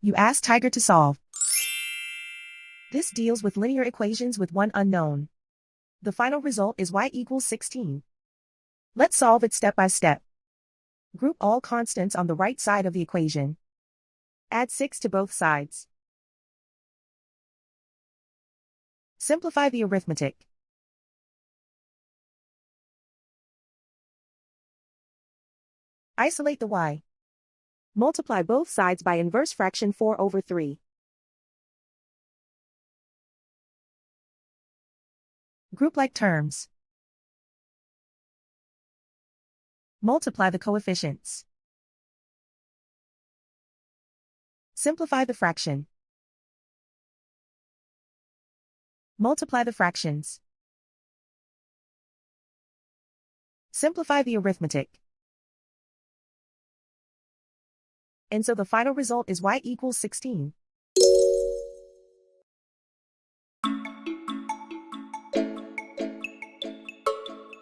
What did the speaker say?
You ask Tiger to solve. This deals with linear equations with one unknown. The final result is y equals 16. Let's solve it step by step. Group all constants on the right side of the equation. Add 6 to both sides. Simplify the arithmetic. Isolate the y. Multiply both sides by inverse fraction 4/3. Group like terms. Multiply the coefficients. Simplify the fraction. Multiply the fractions. Simplify the arithmetic. And so the final result is y equals 16.